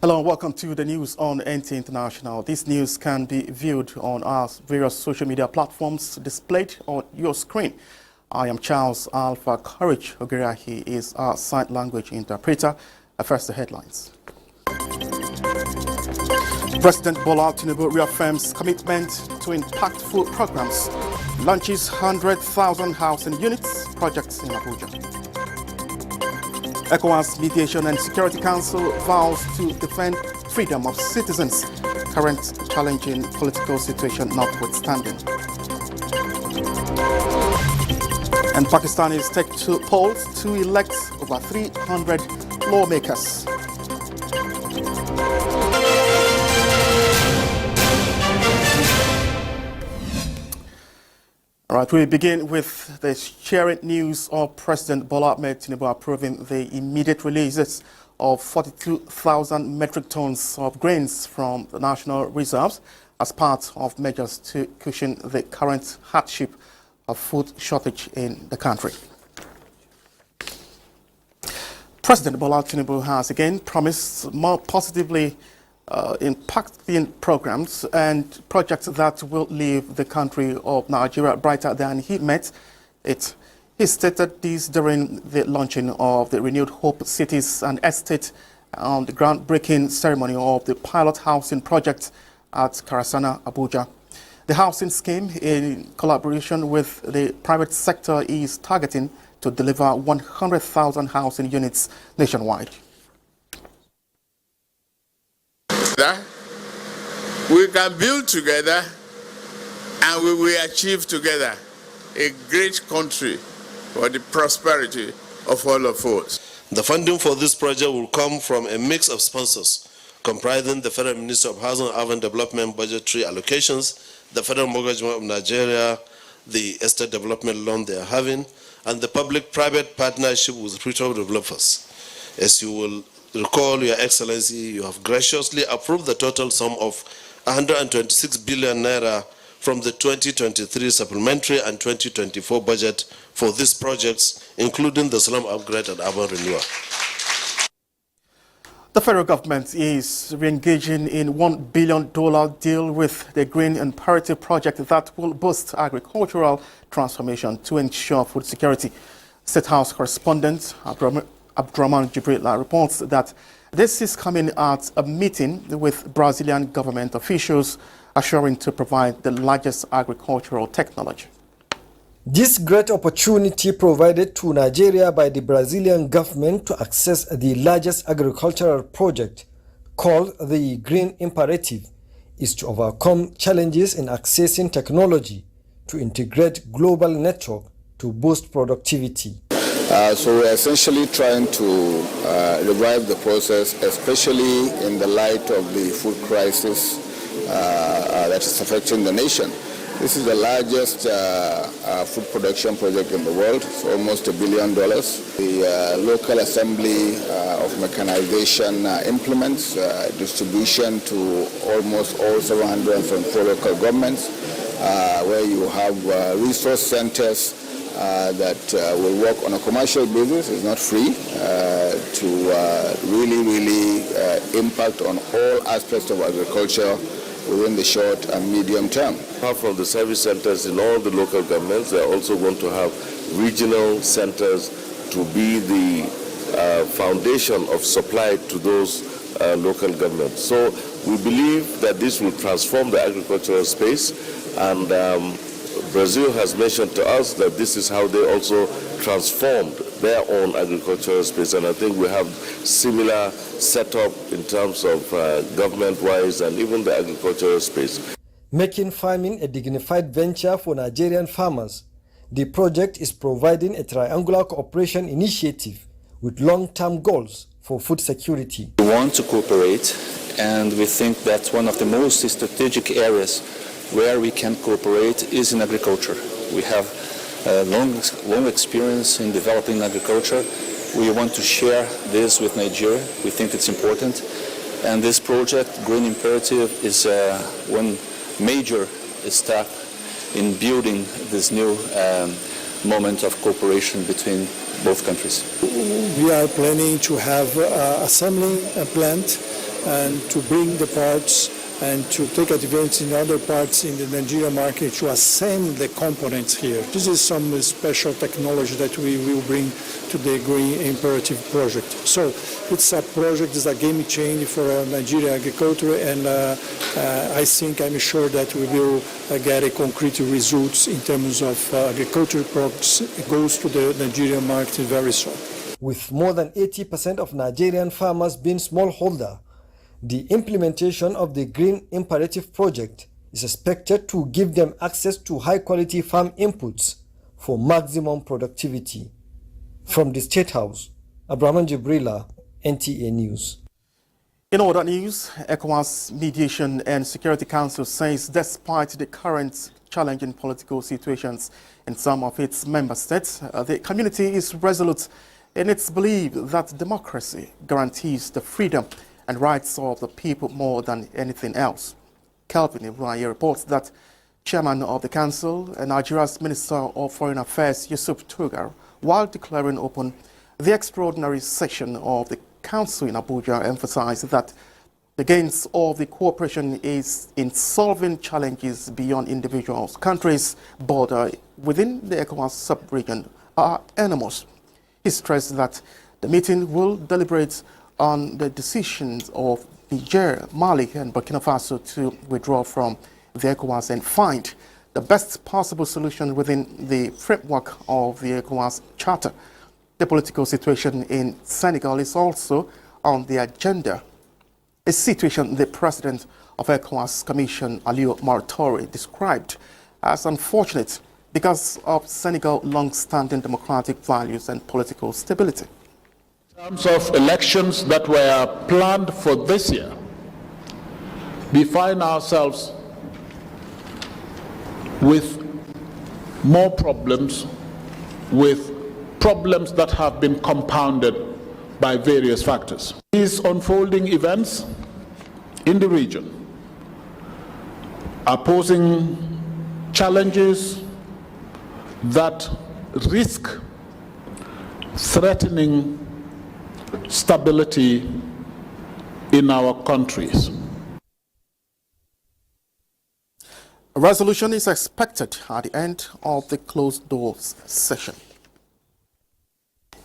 Hello and welcome to the news on NTA International. This news can be viewed on our various social media platforms displayed on your screen. I am Charles Alpha Courage Ogirahi is our sign language interpreter. First, the headlines. President Bola Tinubu reaffirms commitment to impactful programs, launches 100,000 housing units projects in Abuja. ECOWAS Mediation and Security Council vows to defend freedom of citizens, current challenging political situation notwithstanding. And Pakistanis take to polls to elect over 300 lawmakers. All right, we begin with the sharing news of President Bola Tinubu approving the immediate releases of 42,000 metric tons of grains from the national reserves as part of measures to cushion the current hardship of food shortage in the country. President Bola Tinubu has again promised more positively impacting programs and projects that will leave the country of Nigeria brighter than he met it. He stated this during the launching of the Renewed Hope Cities and Estate on the groundbreaking ceremony of the pilot housing project at Karasana, Abuja. The housing scheme, in collaboration with the private sector, is targeting to deliver 100,000 housing units nationwide. We can build together and we will achieve together a great country for the prosperity of all of us. The funding for this project will come from a mix of sponsors comprising the Federal Ministry of Housing and Urban Development budgetary allocations, the Federal Mortgage Bank of Nigeria, the estate development loan they are having, and the public-private partnership with retail developers. As you will recall, Your Excellency, you have graciously approved the total sum of 126 billion naira from the 2023 supplementary and 2024 budget for these projects, including the slum upgrade and urban renewal. The federal government is re-engaging in $1 billion deal with the Green Imperative project that will boost agricultural transformation to ensure food security. State House correspondent Abdurrahman Jibril reports that this is coming at a meeting with Brazilian government officials assuring to provide the largest agricultural technology. This great opportunity provided to Nigeria by the Brazilian government to access the largest agricultural project called the Green Imperative is to overcome challenges in accessing technology to integrate global network to boost productivity. So we're essentially trying to revive the process, especially in the light of the food crisis that is affecting the nation. This is the largest food production project in the world. It's almost $1 billion. The local assembly of mechanization implements, distribution to almost all 704 local governments, where you have resource centers that will work on a commercial basis. It's not free to really impact on all aspects of agriculture within the short and medium term. Apart from the service centers in all the local governments, they are also going to have regional centers to be the foundation of supply to those local governments. So we believe that this will transform the agricultural space, and Brazil has mentioned to us that this is how they also transformed their own agricultural space, and I think we have similar setup in terms of government-wise and even the agricultural space. Making farming a dignified venture for Nigerian farmers, the project is providing a triangular cooperation initiative with long-term goals for food security. We want to cooperate, and we think that one of the most strategic areas where we can cooperate is in agriculture. We have long experience in developing agriculture. We want to share this with Nigeria. We think it's important. And this project, Green Imperative, is one major step in building this new moment of cooperation between both countries. We are planning to have assembling a plant and to bring the parts and to take advantage in other parts in the Nigerian market to assemble the components here. This is some special technology that we will bring to the Green Imperative project. So it's a project, it's a game changer for Nigerian agriculture, and I'm sure that we will get a concrete results in terms of agricultural products. It goes to the Nigerian market very soon. With more than 80% of Nigerian farmers being smallholder, the implementation of the Green Imperative project is expected to give them access to high-quality farm inputs for maximum productivity. From the State House, Abraham Jibrila, NTA News. In other news, ECOWAS Mediation and Security Council says despite the current challenging political situations in some of its member states, the community is resolute in its belief that democracy guarantees the freedom and rights of the people more than anything else. Kelvin Ibrahim reports that Chairman of the Council and Nigeria's Minister of Foreign Affairs, Yusuf Tugar, while declaring open the extraordinary session of the Council in Abuja, emphasized that the gains of the cooperation is in solving challenges beyond individuals. Countries' border within the ECOWAS sub-region are enormous. He stressed that the meeting will deliberate on the decisions of Niger, Mali, and Burkina Faso to withdraw from the ECOWAS and find the best possible solution within the framework of the ECOWAS Charter. The political situation in Senegal is also on the agenda, a situation the president of ECOWAS Commission, Aliou Martori, described as unfortunate because of Senegal's long-standing democratic values and political stability. In terms of elections that were planned for this year, we find ourselves with more problems, with problems that have been compounded by various factors. These unfolding events in the region are posing challenges that risk threatening stability in our countries. A resolution is expected at the end of the closed doors session.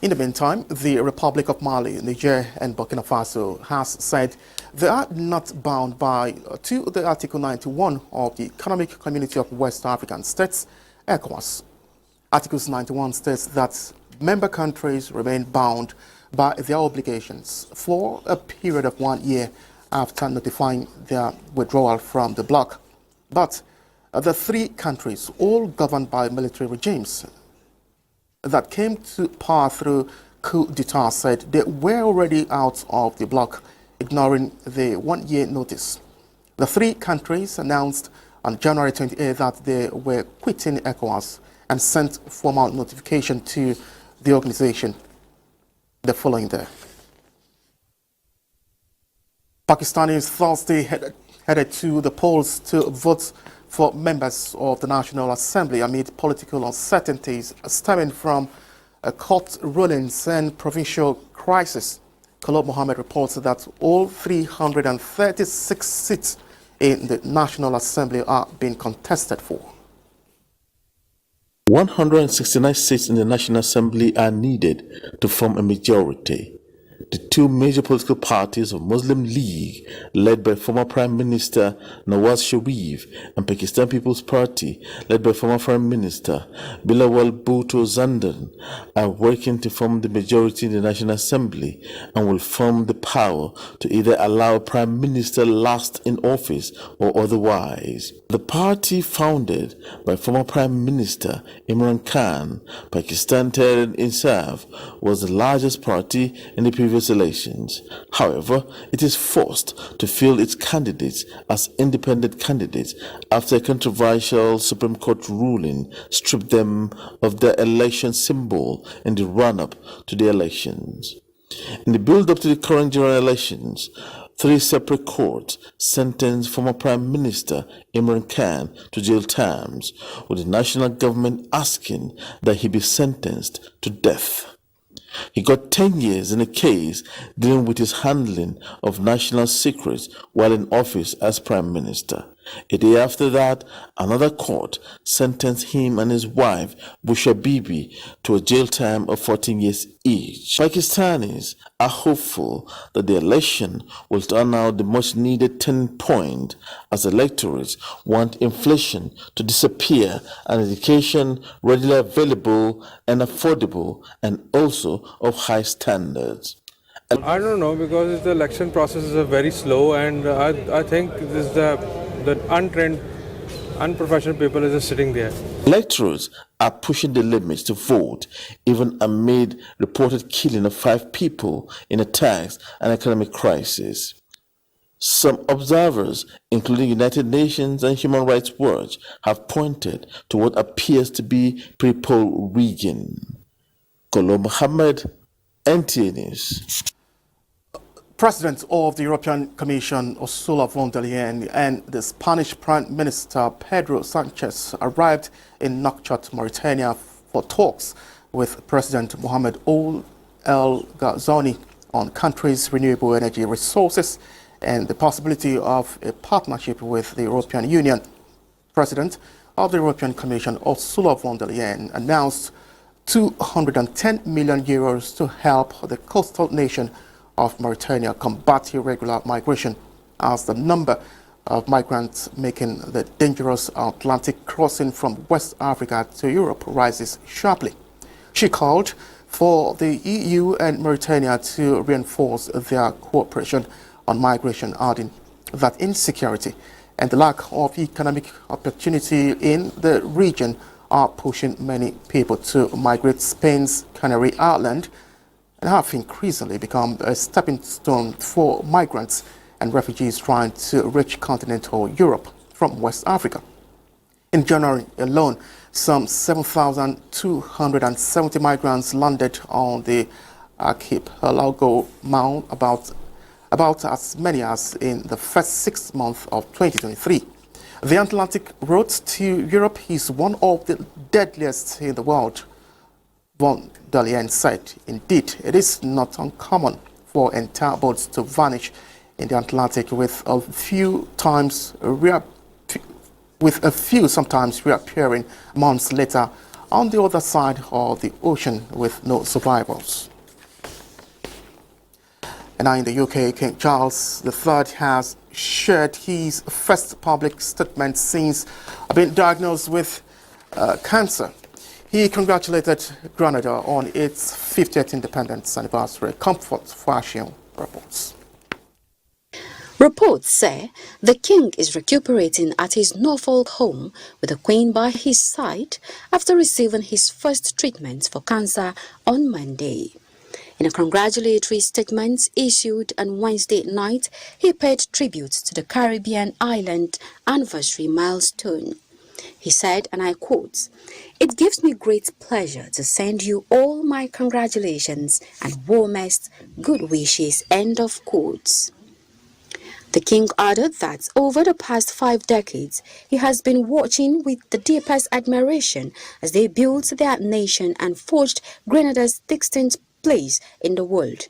In the meantime, the Republic of Mali, Niger, and Burkina Faso has said they are not bound to the Article 91 of the Economic Community of West African States, ECOWAS. Article 91 states that member countries remain bound by their obligations for a period of 1 year after notifying their withdrawal from the bloc. But the three countries, all governed by military regimes that came to power through coup d'etat, said they were already out of the bloc, ignoring the 1 year notice. The three countries announced on January 28 that they were quitting ECOWAS and sent formal notification to the organization the following day. Pakistanis Thursday headed to the polls to vote for members of the National Assembly amid political uncertainties stemming from court rulings and provincial crisis. Khalid Mohammed reports that all 336 seats in the National Assembly are being contested for. 169 seats in the National Assembly are needed to form a majority. The two major political parties of Muslim League, led by former Prime Minister Nawaz Sharif, and Pakistan People's Party, led by former Prime Minister Bilawal Bhutto Zandan, are working to form the majority in the National Assembly and will form the power to either allow Prime Minister last in office or otherwise. The party, founded by former Prime Minister Imran Khan, Pakistan Tehreek-e-Insaf, was the largest party in the previous previous elections. However, it is forced to field its candidates as independent candidates after a controversial Supreme Court ruling stripped them of their election symbol in the run-up to the elections. In the build-up to the current general elections, 3 separate courts sentenced former Prime Minister Imran Khan to jail terms, with the national government asking that he be sentenced to death. He got 10 years in a case dealing with his handling of national secrets while in office as Prime Minister. A day after that, another court sentenced him and his wife, Busha Bibi, to a jail term of 14 years each. Pakistanis are hopeful that the election will turn out the much-needed turning point as electorates want inflation to disappear and education readily available and affordable and also of high standards. I don't know, because the election process is very slow, and I think this is the untrained, unprofessional people is just sitting there. Electors are pushing the limits to vote, even amid reported killing of 5 people in attacks and economic crisis. Some observers, including United Nations and Human Rights Watch, have pointed to what appears to be pre-poll rigging. Kolo Mohammed, NTA News. President of the European Commission, Ursula von der Leyen, and the Spanish Prime Minister, Pedro Sanchez, arrived in Nouakchott, Mauritania, for talks with President Mohamed Ould El Ghazouani on country's renewable energy resources and the possibility of a partnership with the European Union. President of the European Commission, Ursula von der Leyen, announced 210 million euros to help the coastal nation of Mauritania combat irregular migration, as the number of migrants making the dangerous Atlantic crossing from West Africa to Europe rises sharply. She called for the EU and Mauritania to reinforce their cooperation on migration, adding that insecurity and the lack of economic opportunity in the region are pushing many people to migrate. Spain's Canary Island and have increasingly become a stepping stone for migrants and refugees trying to reach continental Europe from West Africa. In January alone, some 7,270 migrants landed on the archipelago, about as many as in the first 6 months of 2023. The Atlantic route to Europe is one of the deadliest in the world, von der Leyen said. Indeed, it is not uncommon for entire boats to vanish in the Atlantic, with a few sometimes reappearing months later on the other side of the ocean with no survivors. And now in the UK, King Charles III has shared his first public statement since being diagnosed with cancer. He congratulated Grenada on its 50th independence anniversary. Comfort Fashion reports. Reports say the king is recuperating at his Norfolk home with the Queen by his side after receiving his first treatment for cancer on Monday. In a congratulatory statement issued on Wednesday night, he paid tribute to the Caribbean island anniversary milestone. He said, and I quote, "It gives me great pleasure to send you all my congratulations and warmest good wishes," end of quotes. The king added that over the past 5 decades, he has been watching with the deepest admiration as they built their nation and forged Grenada's distinct place in the world.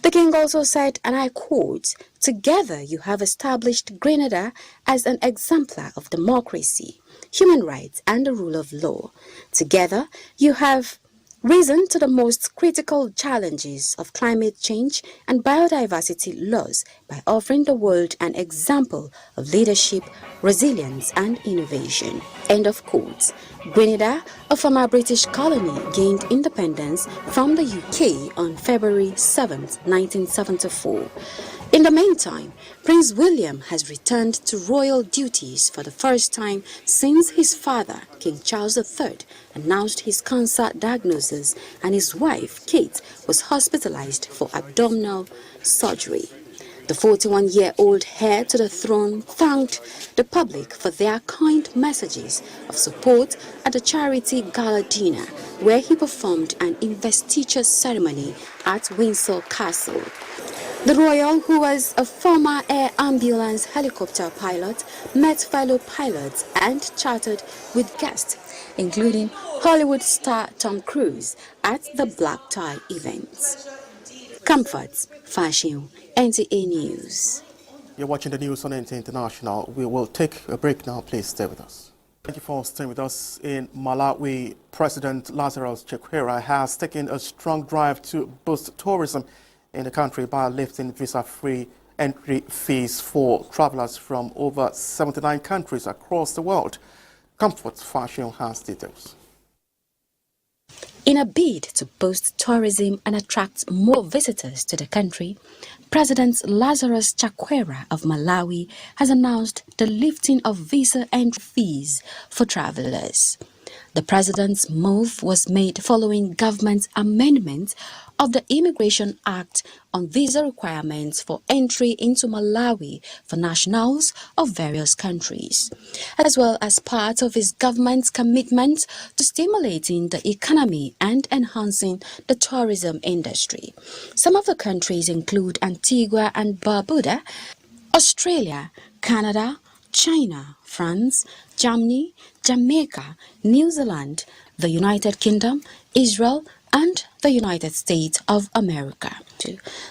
The king also said, and I quote, "Together you have established Grenada as an exemplar of democracy, human rights and the rule of law. Together you have risen to the most critical challenges of climate change and biodiversity loss by offering the world an example of leadership, resilience and innovation." End of quote. Grenada, a former British colony, gained independence from the UK on February 7, 1974. In the meantime, Prince William has returned to royal duties for the first time since his father, King Charles III, announced his cancer diagnosis and his wife, Kate, was hospitalized for abdominal surgery. The 41-year-old heir to the throne thanked the public for their kind messages of support at the charity gala dinner, where he performed an investiture ceremony at Windsor Castle. The royal, who was a former air ambulance helicopter pilot, met fellow pilots and chatted with guests, including Hollywood star Tom Cruise at the black tie event. Comforts, fashion, NTA News. You're watching the news on NTA International. We will take a break now. Please stay with us. Thank you for staying with us. In Malawi, President Lazarus Chakwera has taken a strong drive to boost tourism in the country by lifting visa-free entry fees for travelers from over 79 countries across the world. Comfort Fashion has details. In a bid to boost tourism and attract more visitors to the country, President Lazarus Chakwera of Malawi has announced the lifting of visa entry fees for travelers. The president's move was made following government amendment of the Immigration Act on visa requirements for entry into Malawi for nationals of various countries, as well as part of his government's commitment to stimulating the economy and enhancing the tourism industry. Some of the countries include Antigua and Barbuda, Australia, Canada, China, France, Germany, Jamaica, New Zealand, the United Kingdom, Israel, and the United States of America.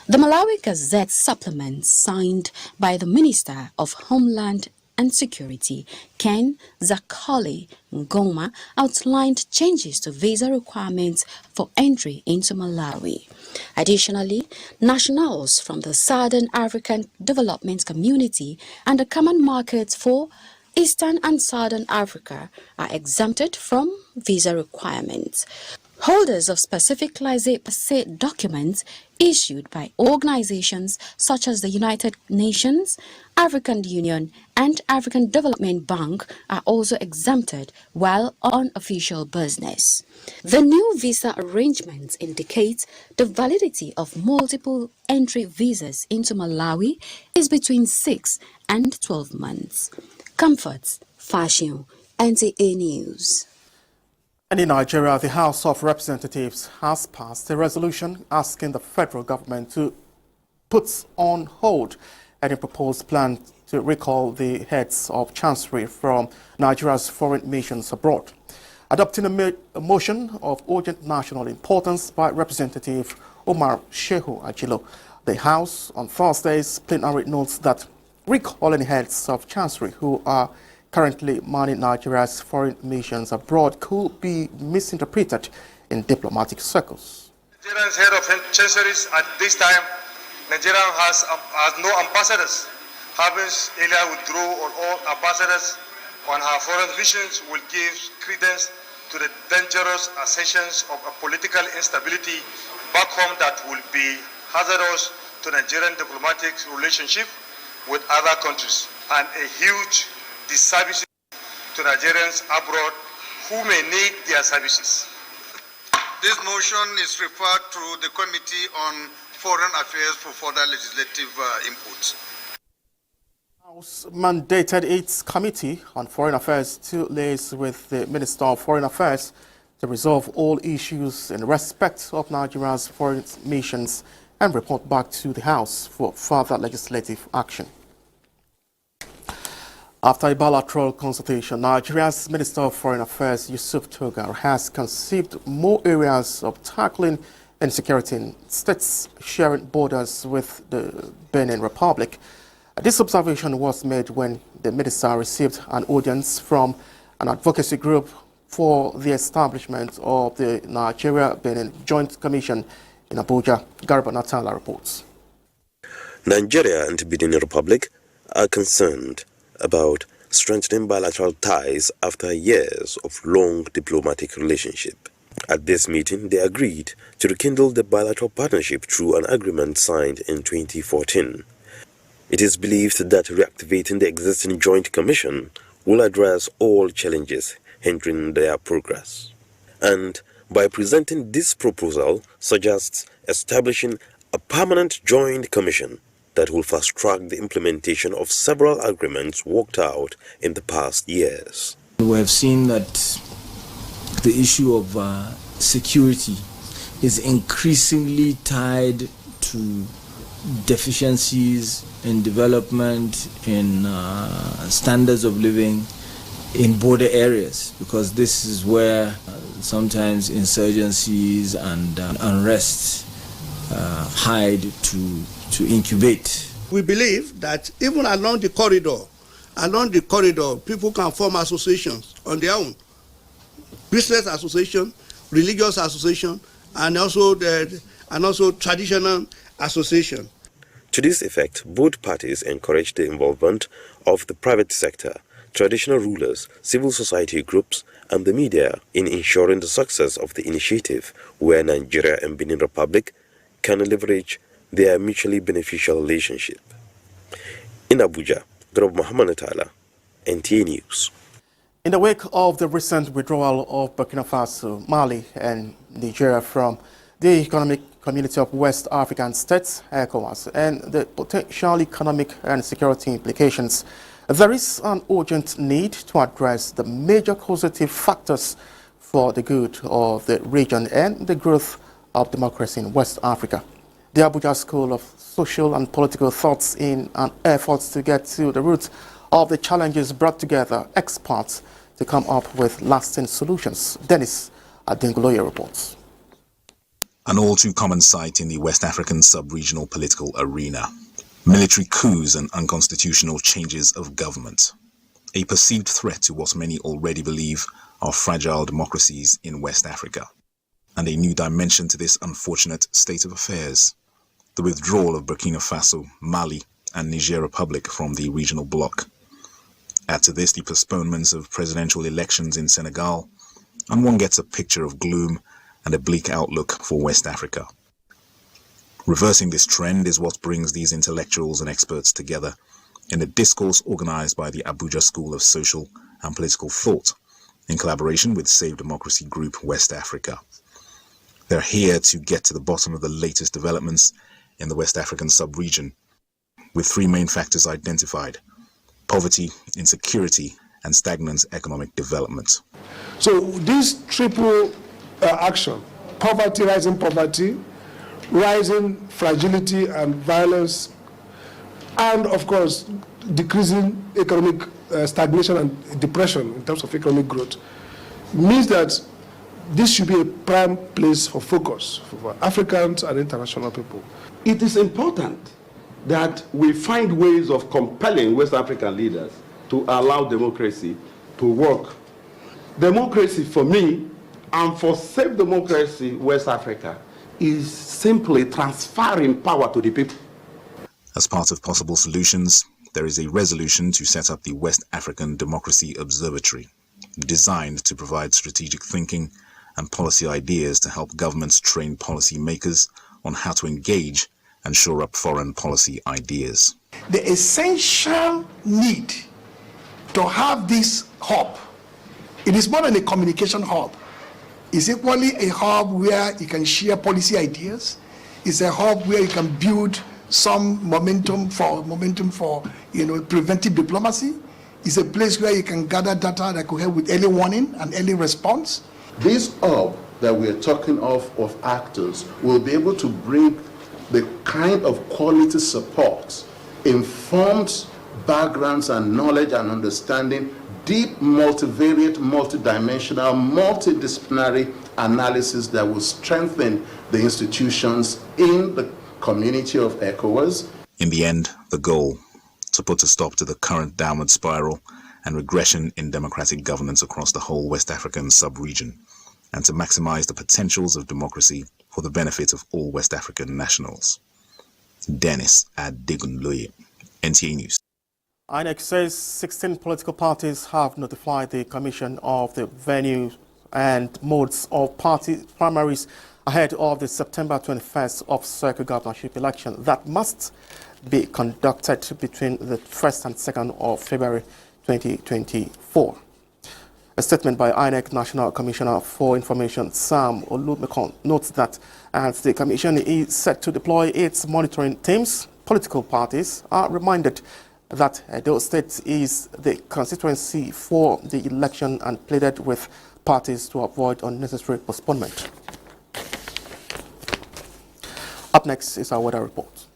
The Malawi Gazette supplement signed by the Minister of Homeland and Security, Ken Zakoli Ngoma, outlined changes to visa requirements for entry into Malawi. Additionally, nationals from the Southern African Development Community and the Common Market for Eastern and Southern Africa are exempted from visa requirements. Holders of specific laissez-passer documents issued by organizations such as the United Nations, African Union, and African Development Bank are also exempted while on official business. The new visa arrangements indicate the validity of multiple entry visas into Malawi is between 6 and 12 months. Comforts, fashion, NTA News. And in Nigeria, the House of Representatives has passed a resolution asking the federal government to put on hold any proposed plan to recall the heads of chancery from Nigeria's foreign missions abroad. Adopting a motion of urgent national importance by Representative Omar Shehu Ajilo, the House on Thursday's plenary notes that recalling heads of chancery who are currently manning Nigeria's foreign missions abroad could be misinterpreted in diplomatic circles. Nigeria's head of chanceries at this time, Nigeria has no ambassadors. Having earlier withdraw on all ambassadors on her foreign missions will give credence to the dangerous assertions of a political instability back home that will be hazardous to Nigerian diplomatic relationship with other countries and a huge disservice to Nigerians abroad who may need their services. This motion is referred to the Committee on Foreign Affairs for further legislative input. House mandated its Committee on Foreign Affairs to liaise with the Minister of Foreign Affairs to resolve all issues in respect of Nigeria's foreign missions and report back to the House for further legislative action. After a bilateral consultation, Nigeria's Minister of Foreign Affairs, Yusuf Togar, has conceived more areas of tackling insecurity in states sharing borders with the Benin Republic. This observation was made when the minister received an audience from an advocacy group for the establishment of the Nigeria-Benin Joint Commission in Abuja. Garba Natala reports. Nigeria and Benin Republic are concerned about strengthening bilateral ties after years of long diplomatic relationship. At this meeting, they agreed to rekindle the bilateral partnership through an agreement signed in 2014. It is believed that reactivating the existing Joint Commission will address all challenges hindering their progress. And by presenting this proposal, suggests establishing a permanent Joint Commission that will fast-track the implementation of several agreements worked out in the past years. We have seen that the issue of security is increasingly tied to deficiencies in development, in standards of living in border areas, because this is where sometimes insurgencies and unrest hide to incubate. We believe that even along the corridor, people can form associations on their own. Business association, religious association, and also traditional association. To this effect, both parties encourage the involvement of the private sector, traditional rulers, civil society groups, and the media in ensuring the success of the initiative, where Nigeria and Benin Republic can leverage their mutually beneficial relationship. In Abuja, Muhammad NTA News. In the wake of the recent withdrawal of Burkina Faso, Mali, and Nigeria from the Economic Community of West African States, ECOWAS, and the potential economic and security implications, there is an urgent need to address the major causative factors for the good of the region and the growth of democracy in West Africa. The Abuja School of Social and Political Thoughts, in an effort to get to the root of the challenges, brought together experts to come up with lasting solutions. Dennis Adingoloye reports. An all-too common sight in the West African sub-regional political arena. Military coups and unconstitutional changes of government. A perceived threat to what many already believe are fragile democracies in West Africa. And a new dimension to this unfortunate state of affairs. The withdrawal of Burkina Faso, Mali, and Niger Republic from the regional bloc. Add to this the postponements of presidential elections in Senegal, and one gets a picture of gloom and a bleak outlook for West Africa. Reversing this trend is what brings these intellectuals and experts together in a discourse organized by the Abuja School of Social and Political Thought in collaboration with Save Democracy Group West Africa. They're here to get to the bottom of the latest developments in the West African sub-region, with three main factors identified: poverty, insecurity, and stagnant economic development. So this triple action, poverty, rising fragility and violence, and of course decreasing economic stagnation and depression in terms of economic growth, means that this should be a prime place for focus for Africans and international people. It is important that we find ways of compelling West African leaders to allow democracy to work. Democracy for me and for Save Democracy West Africa is simply transferring power to the people. As part of possible solutions, there is a resolution to set up the West African Democracy Observatory, designed to provide strategic thinking and policy ideas to help governments train policy makers on how to engage and shore up foreign policy ideas. The essential need to have this hub, it is more than a communication hub. It's equally a hub where you can share policy ideas. It's a hub where you can build some momentum for preventive diplomacy. It's a place where you can gather data that could help with early warning and early response. This hub that we're talking of actors will be able to bring the kind of quality support, informed backgrounds and knowledge and understanding, deep, multivariate, multidimensional, multidisciplinary analysis that will strengthen the institutions in the community of ECOWAS. In the end, the goal, to put a stop to the current downward spiral and regression in democratic governance across the whole West African sub-region, and to maximize the potentials of democracy for the benefit of all West African nationals. Dennis Adingoloye, NTA News. INEC says 16 political parties have notified the Commission of the venue and modes of party primaries ahead of the September 21st off-circle governorship election that must be conducted between the 1st and 2nd of February 2024. A statement by INEC National Commissioner for Information, Sam Olumekon, notes that as the Commission is set to deploy its monitoring teams, political parties are reminded that Edo State is the constituency for the election and pleaded with parties to avoid unnecessary postponement. Up next is our weather report.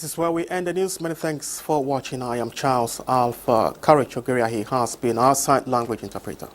This is where we end the news. Many thanks for watching. I am Charles Alpha. Courage Ogeriahi has been our sign language interpreter.